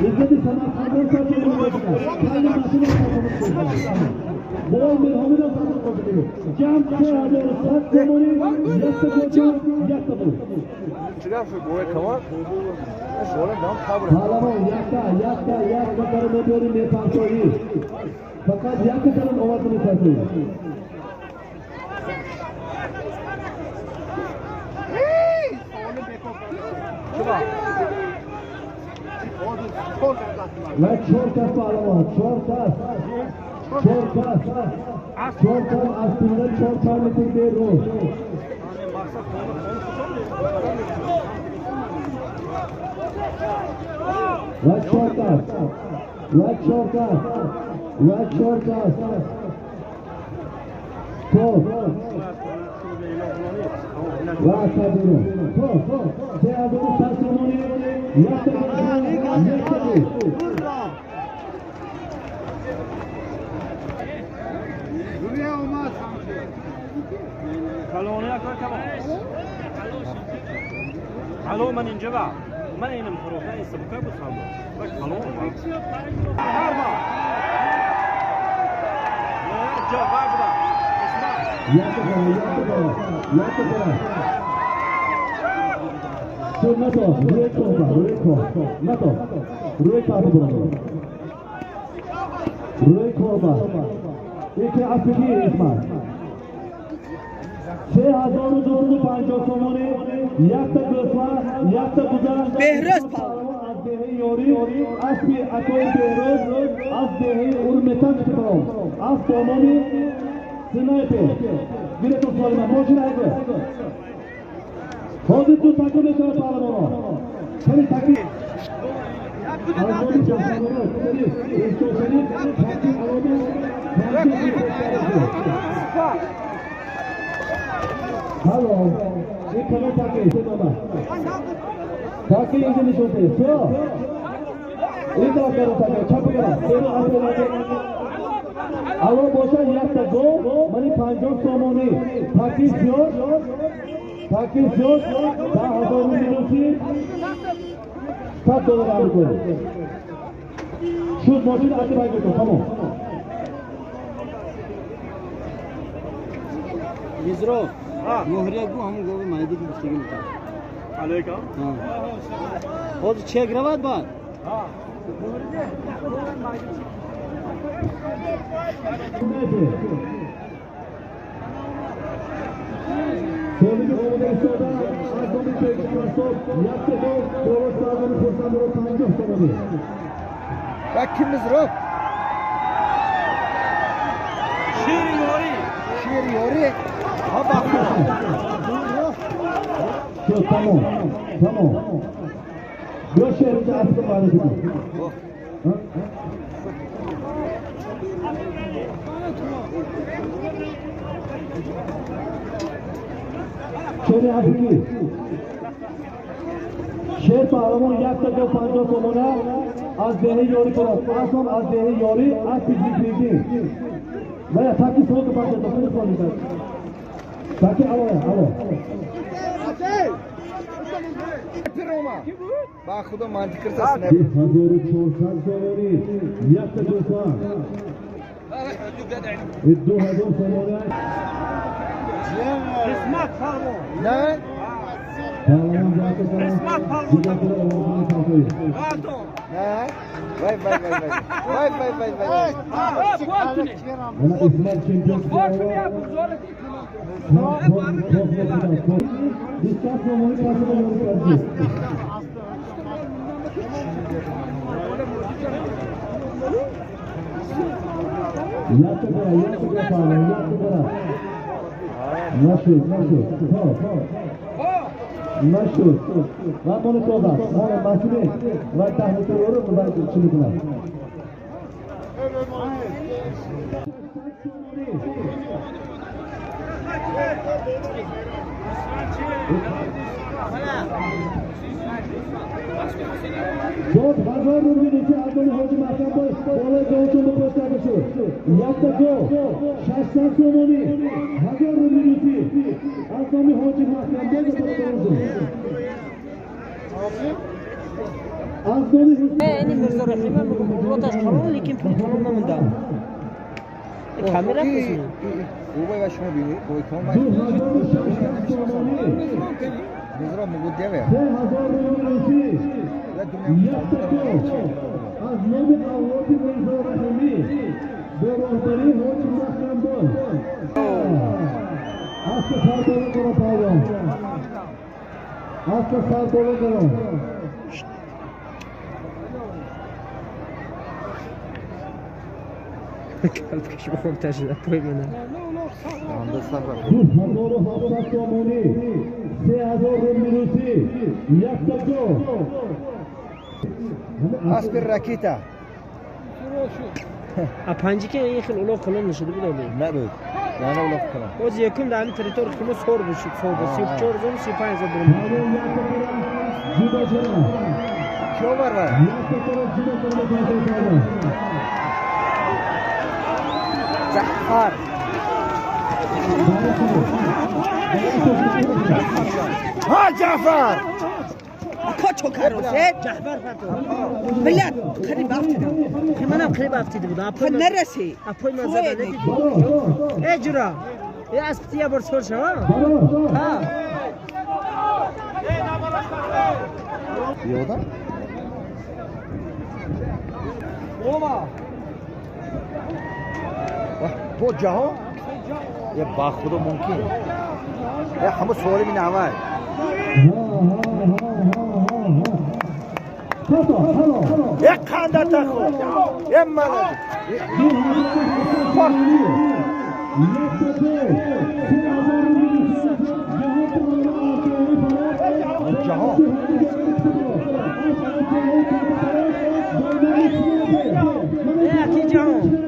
İzzeti sana kadın saçını koyacak. Kendi başına saçını koyacak. Bol bir hamile saçını koyacak. Cam çağırıyor. Saç komuni. Yaktı koyacak. Yaktı bu. Çıkar şu boya kavar. Sonra dam kabul. Ağlama yakta. Karım ediyorum ne parçayı. Fakat yaktı karım ovasını satıyor. Ve çortas bağlama, çortas aslında çortarlık bir ruh. Ve çortas. Top. Ve tabiru. Top. Değerli saçımını yaptırır. Hallå man اینجا با من اینم فروخته این سبکای بود خالو بک هالو هرما جا بابا Yatıkara. Şu NATO, Ruekorba. İki Afriki İsmail. Şey hazırlı durdu panco somoni, yakta gösva, yakta buza. Behroz pa. Az dehi yori, aspi akoy behroz, az dehi urmetan çıkıpam. Az somoni, sniper. Bire to sorma, moçun aydı. Hadi tu takım eşe atalım onu. Seni takip. Almanı çalışanları, seni, takip alalım. Hello, एक खबर ताकि इसे बाबा ताकि ये नहीं सोते सो इधर करो ताकि छप गया तेरे आगे लगे आलो बोशा याद तक गो मनी 500 मोनी ताकि जो दा हजार मिलोची $7 आलू को शुद्ध मोटी आते भाई को कमो मिज़रो मोहरिया को हम गोबे मायदी की बिस्ती मिलता علیکم हां और 6 ग्रावात बाद हां Sevgili Oğuzhan'da Arkamı Çekilmez'de yaptı bu Oğuzhan'ın fırsatları tanıcı sanırım. Bak kim Mizro? شیر yori. Ha bak. Tamam. Gösterinde askı var dedi. Şöyle Afriki. Şer pahalamın yakta jo panjo somona az dehi yori kora. Asam az dehi yori az pizzi. Veya taki soğuk panjo topunu soracak. Taki alo. Roma. Bak खुदा mantık kırsasın. Hazırı çoğuşan severi. Yakta josa. İddu hazır somona. قسمت فرمو Ne? Pahalamın yakta somona. Gidakıra oğuzunu kalkıyor. راتو Ne? Vay. Ona İsmail Çempiyon Dikkat somoyu karşıda yolu Yattı kara Nasıl Ben bunu koda Masini Ben tahmin ediyorum Ben şimdi kılar Dört hazır rumunisi adını hoca mahkemde olay doğuşunu göstermişi. Yakta go. Şahsen sonunu. Hazır rumunisi. Adını hoca mahkemde doğuşunu. این مرزا رحیمه روتاش قانون لیکن پول قانون نمونده کامیرا کسی او باید شما بینید باید کام نظرا مگود دیوه hazır rumunisi. Yakta go. Az nöbet avloti Mirza Rahimi. Berohtari hoca mahkemde. Aslı sardolu kara pavyon. Aslı sardolu kara. کلپش بخور تشده پای منه Hazır hafta somoni. 3000 rumunisi. Yakta go. اسب راکیتا اپنجی که این خیلی اولاق کلان نشده بود آلی نبود یعنی اولاق کنم باز یکم در همین تریتور خیلی سور بشید سور بسید 34 زون 35 زون برم Juda jana. کیو برور Yakta taraf juda taraf. جعفر ها جعفر کچو کروسه جحبر فتو بلد خیلی بافتید که منم خیلی بافتید بود اپای نرسی اپای من زده ندید اجرا یه اسبتیه بر سور شما ها یودا تو جهان یه با خدا ممکن یه همه سوالی می نوای یک خنده تخو یه ملد جهان کی جهان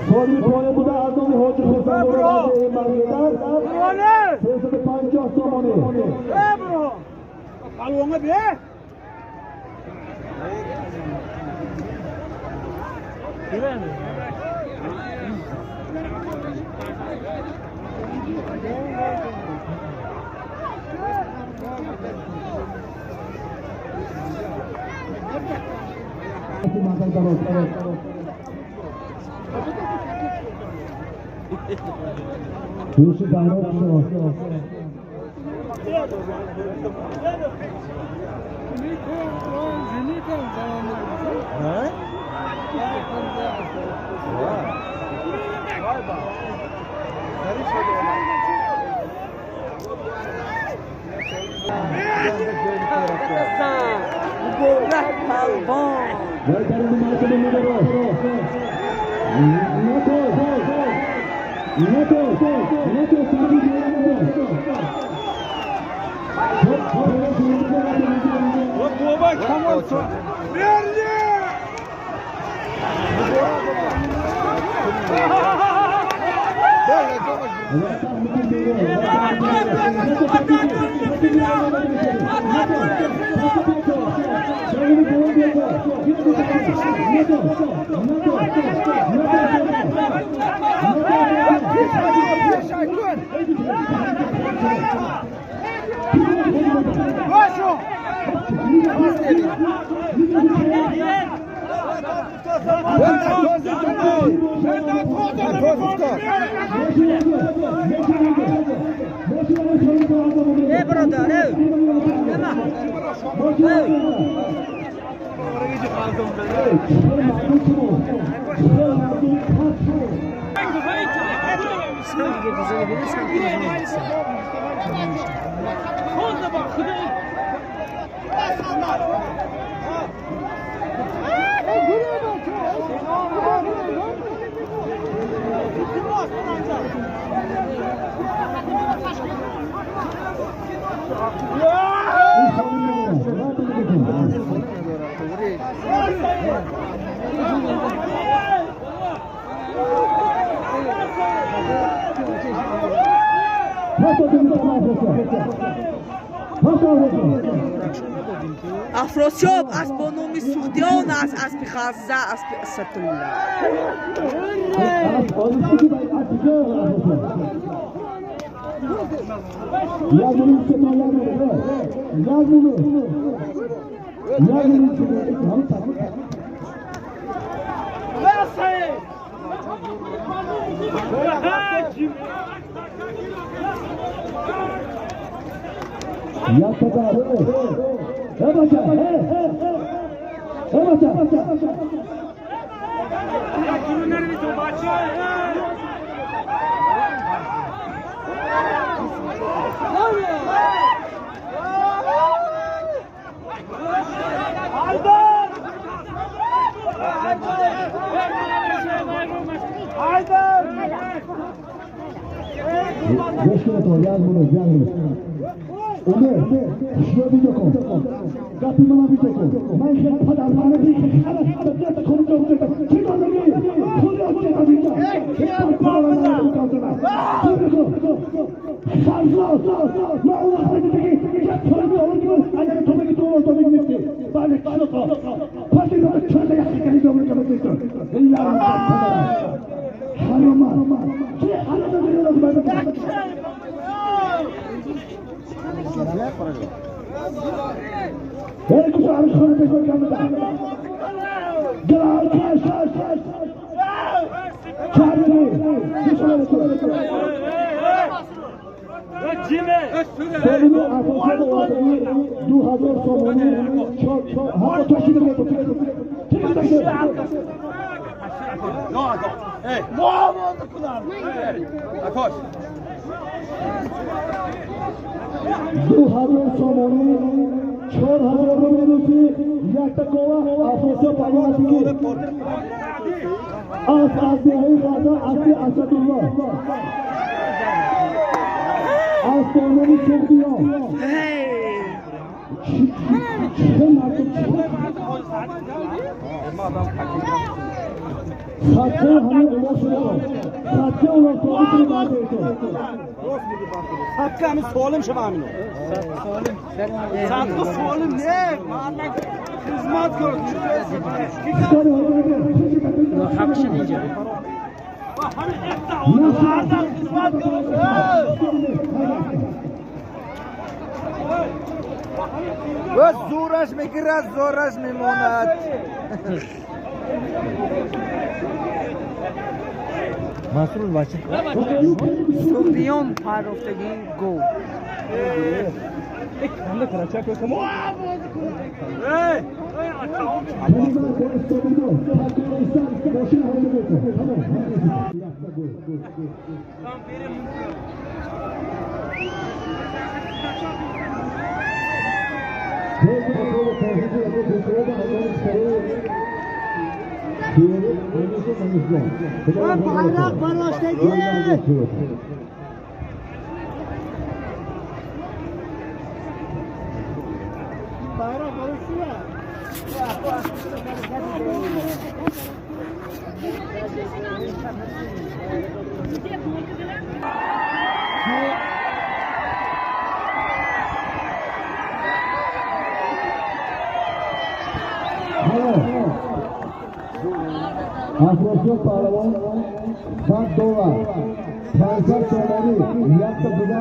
Sorry, boy, but I don't hold you for You should download افراسیاب از بانومی سوختیان از بخزه از ستولا و زورش میگیره زورش میماند مسئول باشه سوختیان پرافتگی گو bayrak barlaştaki. Bayrak barışıyor. Afrosiyon pahlavon $1. Faysal So'lani yakta buda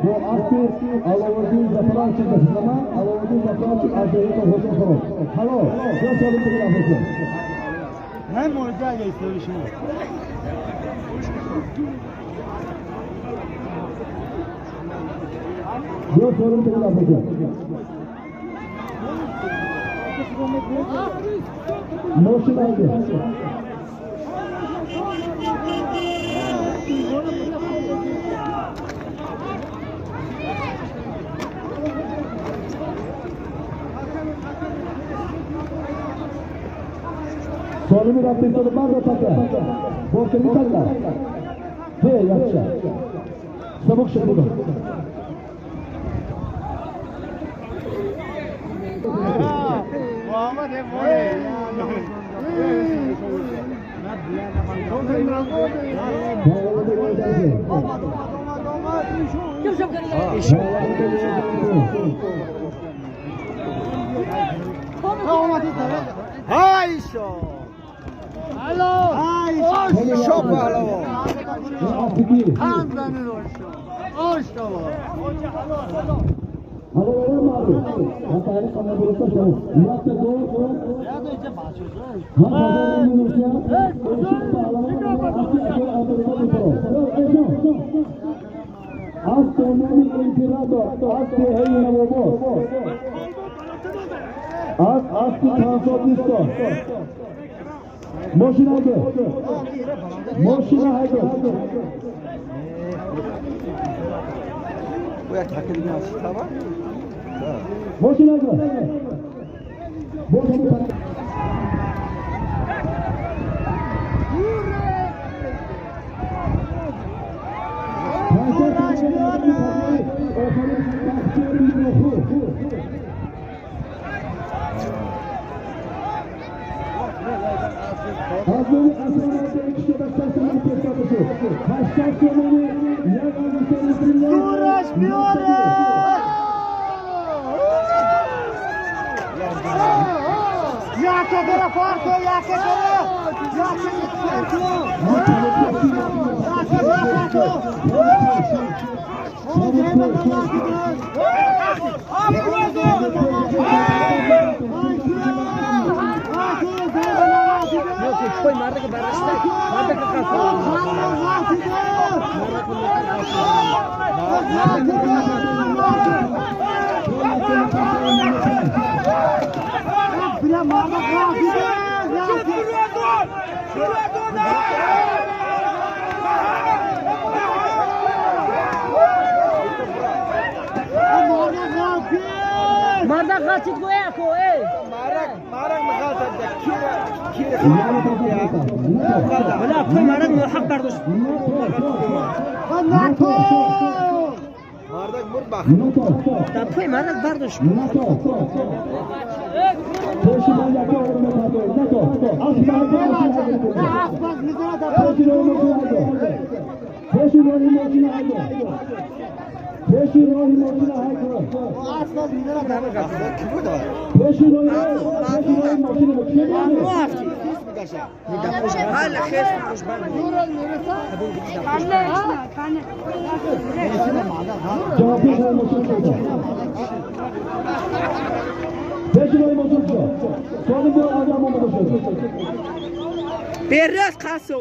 bu Aspi Alavuddin Zafarov çizgisine Alavuddin Zafarov Azerbaycan hocam soruyor. Halo, ne sorun bu Afrosiyon? Hem orada geçiyor şimdi. Ne sorun bu Afrosiyon? Motion aldı. Solunu rapportunu barda taka. Boşunu taka. Ve yapça. Sabuk şekilde. Muhammed hem oraya. Hayşo. Alo. Hayşo. Şop alo. Handanın hoşo. Hoşo. Halo oğlum abi. Hatayı kana burası sorun. Yapta doğru. Ya da işte başlıyorsun. Hangi Rusya? Rusya bağlamında Asya Avrupa'da duruyor. Astronomi imperator. Asya heyine bobo. Asya transportisto. Moşina haydi. Moşina haydi. Bu ya takılma tamam. Moşina haydi. Moşina haydi. Ya que era forte, ya que Foi marca que barasta, marca que Marda kaçık goya ko Marak mıkalta kira ولا أكون مرق محق بردوش Mardak murbak. تابوي مرق بردوش هلا خير مش بيرس خاصو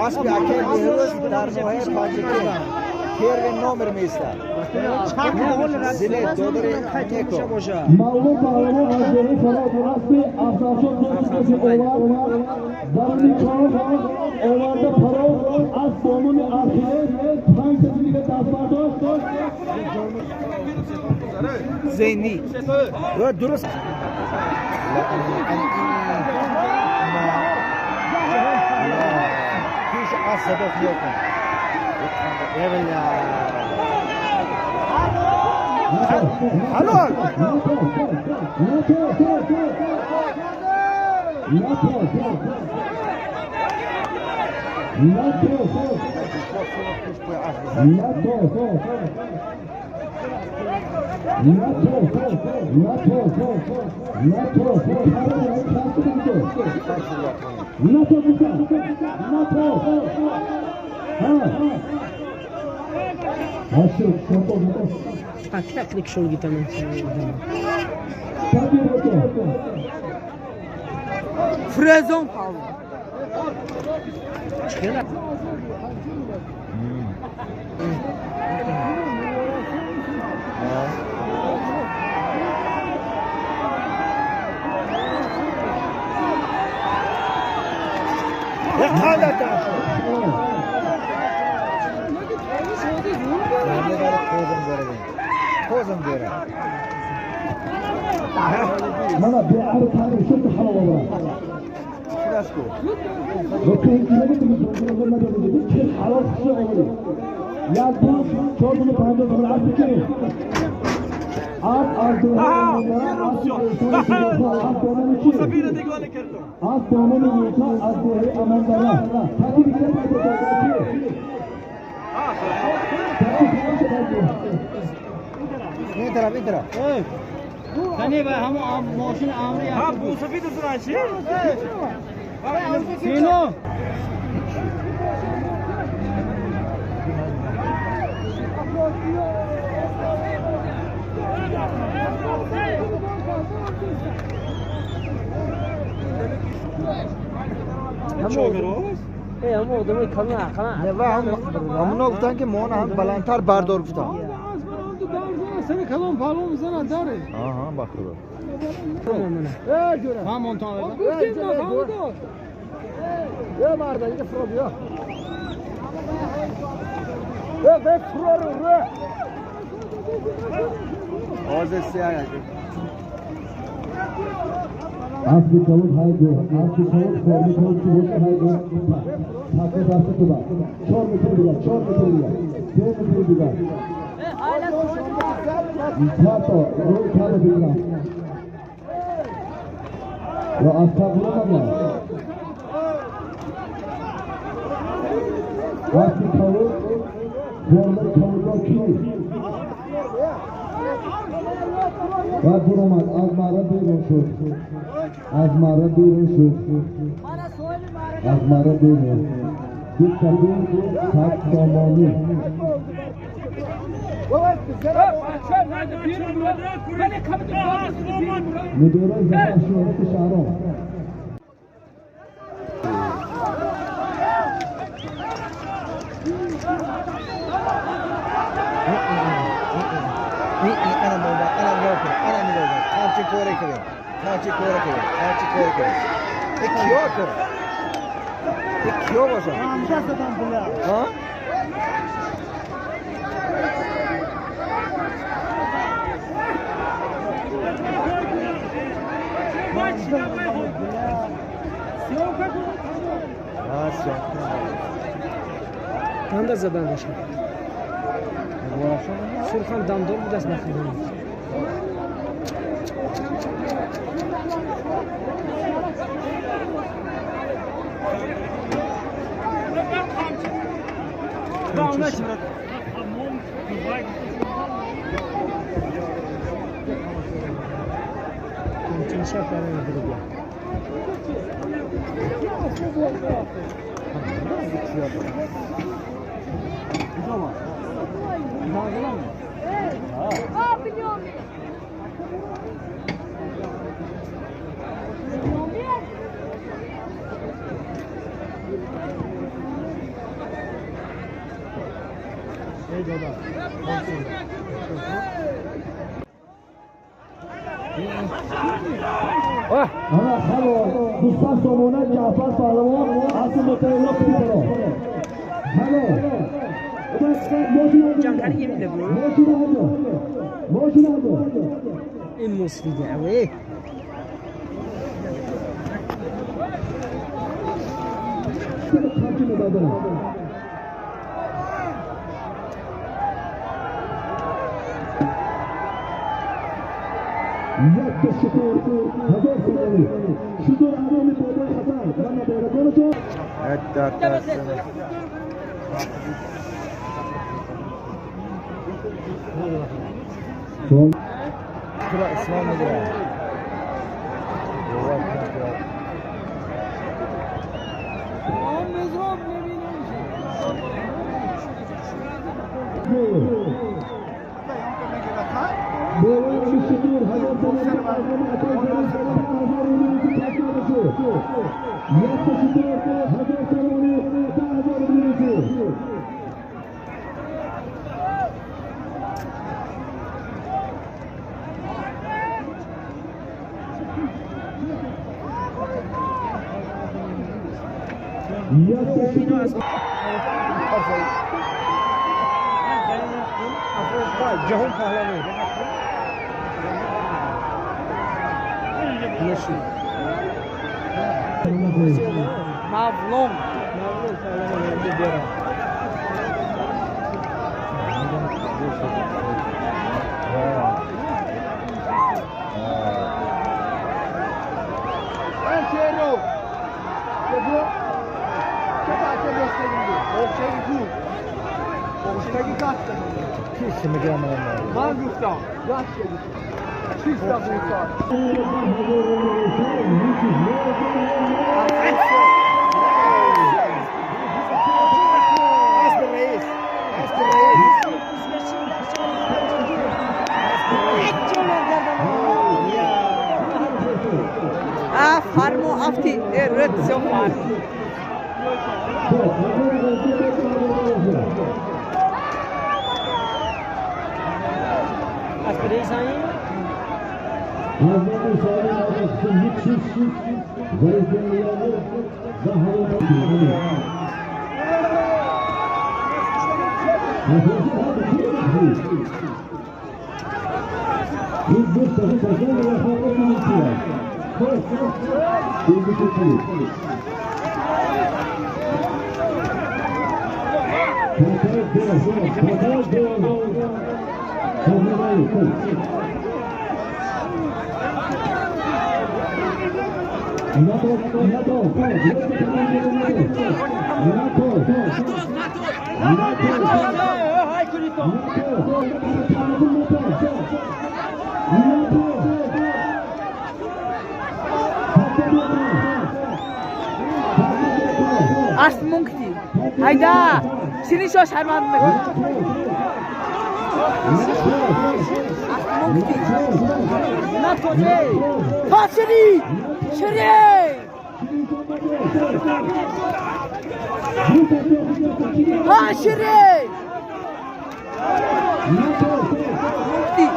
Asbi akel yehus darmohe pajike. Kierve nomer mista. Zile dodore neko. Mallı bağlamı Azeri Salat Asbi Afrasyon Dönüşmesi Ovar Darnikov Ovarda Parov As Bomuni Arhiyev Tank Sesini Taspardos Zeyni. Duruz. Hiç az sebep yok. Evet ya. حلال تكنيك شغل تمام فريزون مشكلة Mana bir arı tanrı şu halava var. Bakın yine de bir sorun olmadı dedi. Ki halava şu oldu. Ya bu çoğunu tanrı sonra artık ki. Az ثانية بقى هم ماشين عاملين ها بو سفيد الزراشي فينو ايه هم ودمي كمان هم گفتن که مون هم بلندتر بردار گفتن سنه کلام بالون میزنن داره آها بخدا هم مونتان یا مرد دیگه فرو بیا به فرو رو آز سیاه Asli kavuk haydi, asli kavuk formu kavuk çubuk haydi. Takı bastı tuba. Çor metre diga, çor metre diga. 2 metre diga. Tato, roy kâle diga. Ve asla bulamam. Asli kavuk formu kavuk ki. Ve bulamam, azmara bir şut. Azmara bir şut. Azmara bir şut. Dikkatli, tak zamanı. Müdüre zaten şu istişare. کیو باشه؟ ها؟ تنده زدن باشه سرخان دمدار بود از نخیدن شب برای نبود Ana halo, دوستان سومونه جعفر پهلوان اصل متعلق بیارو. هلو. جانکاری یه بود. ماشین این مصفیده اوه. Yattı şutur, hazır sanırım. Şutur adamı boydan atar. Bana böyle konuşuyor. Hatta Son. Kura İslam'da ya. Böyle şutur, hazır sanırım. Adamı atar. Hazır ürünü takip ediyor. Yattı şutur, hazır sanırım. Hazır ürünü. Yattı şutur. Cahun pahalı. Mavlum. Farmo afti red so far. Aspirei aí. Ast munkti. Hayda. Şirin şoş harman mı? NATO ne? Pasini. Şirin. Ha Şirin. Munkti.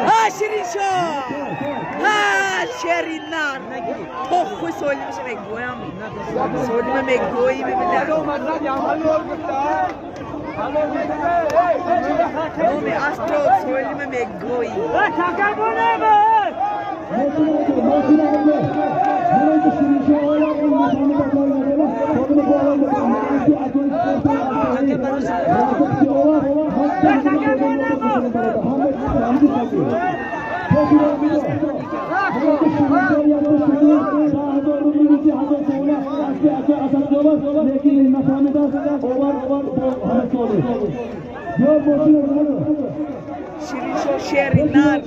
Ha Şirin şoş. Ha Şerinar. Oh, خوش سوالی میشه مگویم سوالی من مگویی ببینم نومی استرو سوالی من مگویی Şirin şerinar.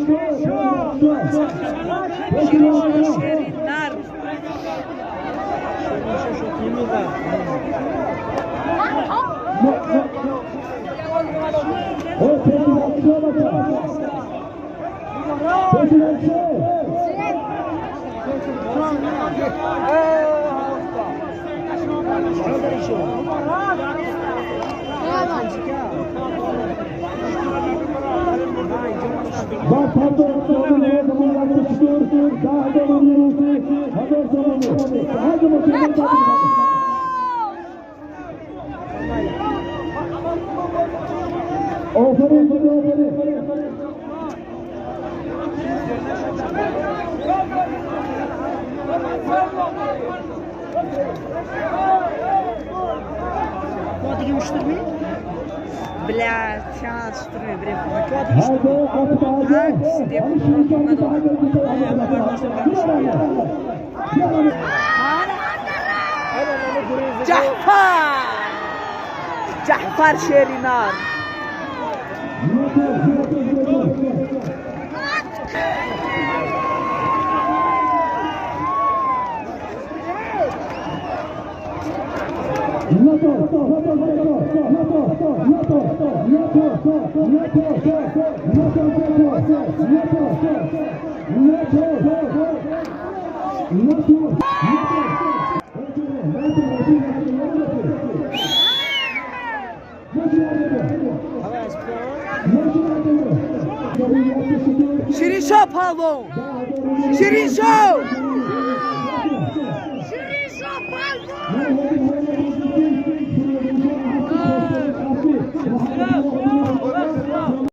Şirin şerinar. Блядь, сейчас строю, блин, جعفر شيرينار شيرين شو بالون شيرين شو بالون